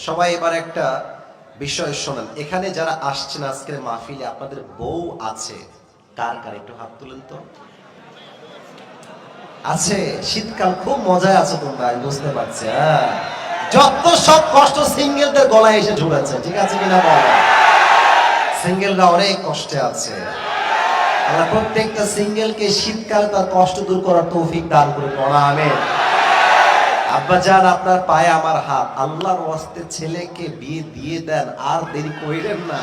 সবাই এবার একটা বিষয় শোনেন। এখানে যারা আসছেন আজকের মাহফিলে আপনাদের বউ আছে, কার কার একটু হাত তুলেন তো। আছে, শীতকাল খুব মজায় আছে তোমরা, আমি বুঝতে পারছি। হ্যাঁ, যত সব কষ্ট সিঙ্গেলদের গলায় এসে ঝুলেছে, ঠিক আছে কিনা বল। সিঙ্গেলরা অনেক কষ্টে আছে। আমরা প্রত্যেকটা সিঙ্গেলকে শীতকালে তার কষ্ট দূর করার তৌফিক দান করে পড়া আমিন। আব্বাজান, আপনার পায়ে আমার হাত, আল্লাহর ওয়াস্তে ছেলেকে বিয়ে দিয়ে দেন, আর দেরি করিলেন না।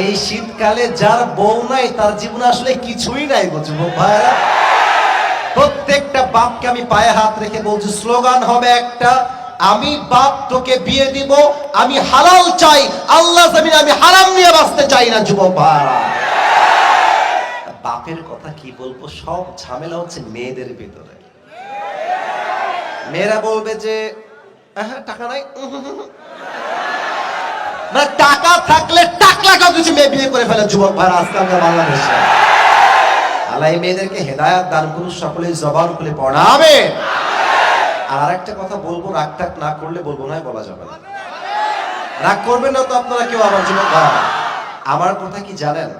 এই শীতকালে যার বউ নাই তার জীবনে আসলে কিছুই নাই গো যুবক ভাইরা। প্রত্যেকটা বাপকে আমি পায়ে হাত রেখে বলছি, স্লোগান হবে একটা, আমি বাপ তোকে বিয়ে দিব, আমি হালাল চাই, আল্লাহ জমিনে আমি হারাম নিয়ে বাঁচতে চাই না যুবক ভাইরা। বাপের কথা কি বলবো, সব ঝামেলা হচ্ছে মেয়েদের ভিতরে। মেয়েরা বলবে যে টাকা নাই, না টাকা থাকলে টাকলা কিছু মেয়ে বিয়ে করে ফেলে যুবক ভাইরা আজকালকার বাংলাদেশে। আল্লাহ এই মেয়েদেরকে হেদায়েত দান করুন, সকলে জবান খুলে পড়াবে। আর আরেকটা কথা বলবো, রাগ টাক না করলে বলবো না, বলা যাবে না। রাগ করবেন না তো আপনারা কেউ আমার যুবক ভাইরা। আমার কথা কি জানেন,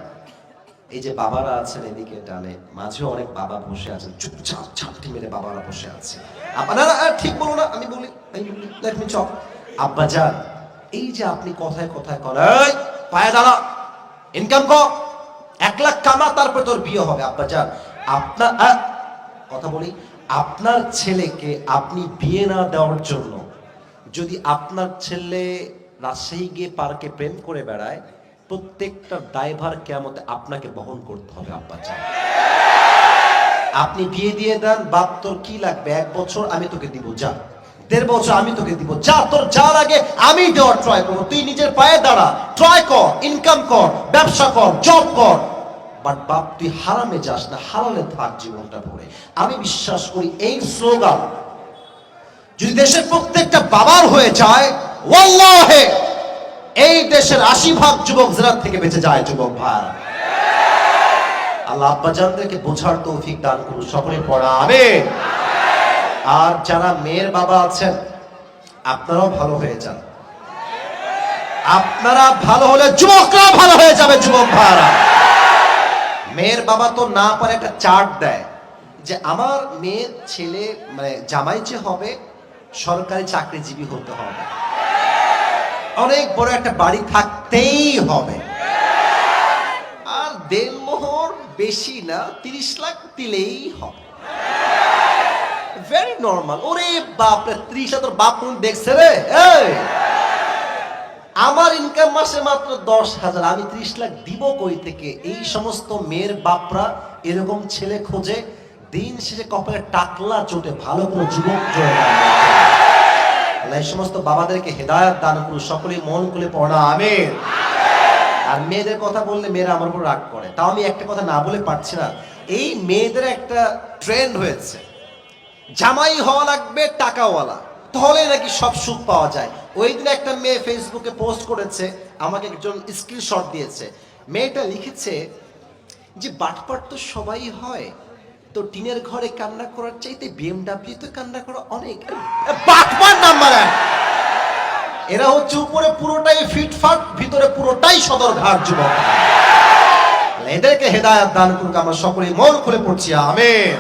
এই যে বাবারা আছেন এদিকে ডানে, মাঝেও অনেক বাবা বসে আছেন, চুপচাপ ঝাপটি মেরে বাবারা বসে আছে। আপনারা ঠিক বলো না, আমি বলি লেট মি টক। আব্বাজান, এই যে আপনি কথায় কথায় করেন, পায়ে দাঁড়া, ইনকাম কর, 1 লাখ কামা, তারপর তোর বিয়ে হবে। আব্বাজান, আপনার কথা বলি, আপনার ছেলেকে আপনি বিয়ে না দেওয়ার জন্য যদি আপনার ছেলে রাজশাহী গিয়ে পার্কে প্রেম করে বেড়ায়, প্রত্যেকটা দায়ভার কিয়ামতে আপনাকে বহন করতে হবে। আব্বাজান, আপনি বিয়ে দিয়ে দেন, বাপ তোর কি লাগবে, 1 বছর আমি তোকে দিব, যা 1.5 বছর আমি তোকে দিব, যা তোর যার আগে আমি দেওয়ার ট্রাই করবো, তুই নিজের পায়ে দাঁড়া, ট্রাই কর, ইনকাম কর, ব্যবসা কর, জব কর, বাট বাপ তুই হারামে যাস না, হালালে থাক জীবনটা ভরে। আমি বিশ্বাস করি এই স্লোগান যদি দেশের প্রত্যেকটা বাবার হয়ে যায়, ওয়াল্লাহে এই দেশের 80% যুবক জেনার থেকে বেঁচে যায় যুবক ভাই। আল্লাহ আব্বাজানদেরকে বোঝার তৌফিক দান করুন, সকলে পড়া আমিন। আর যারা মেয়ের বাবা আছেন, আপনারাও ভালো হয়ে যান। আপনারা ভালো হলে যুবকরা ভালো হয়ে যাবে যুবক ভাইরা। মেয়ের বাবা তো না পারে একটা চার্ট দেয় যে আমার মেয়ের ছেলে মানে জামাই যে হবে সরকারি চাকরিজীবী হতে হবে, অনেক বড় একটা বাড়ি থাকতেই হবে, আর দেনমোহর বেশি না 30 লাখ দিলেই হবে। Very normal. ওরে বাপরে, 30 লাখ তোর বাপ কোন দেখছে রে? আমার ইনকাম মাসে মাত্র 10,000, আমি 30 লাখ দিব কই থেকে? এই সমস্ত মেয়ের বাপরা এরকম ছেলে খোঁজে, দিন শেষে কপালে টাকলা চোটে, ভালো কোনো যুবক জয় না। এই সমস্ত বাবাদেরকে হেদায়েত দান করুন, সকলেই মন খুলে পড়া আমিন। আর মেয়েদের কথা বললে মেয়েরা আমার উপর রাগ করে, তাও আমি একটা কথা না বলে পারছি না। এই মেয়েদের একটা ট্রেন্ড হয়েছে, জামাই হওয়া লাগবে টাকাওয়ালা, তাহলে নাকি সব সুখ পাওয়া যায়। ওই দিন একটা মেয়ে ফেসবুকে পোস্ট করেছে, আমাকে একজন স্ক্রিনশট দিয়েছে। মেয়েটা লিখেছে যে বাটপাট তো সবাই হয়, তো টিনের ঘরে কান্না করার চাইতে BMW তো কান্না করা অনেক বাটপাট নাম্বার 1। এরা হচ্ছে উপরে পুরোটাই ফিটফাট, ভিতরে পুরোটাই সদরঘাট যুবক। এদেরকে হেদায়েত দান করুক, আমরা সকলেই মন খুলে পড়ছি আমিন।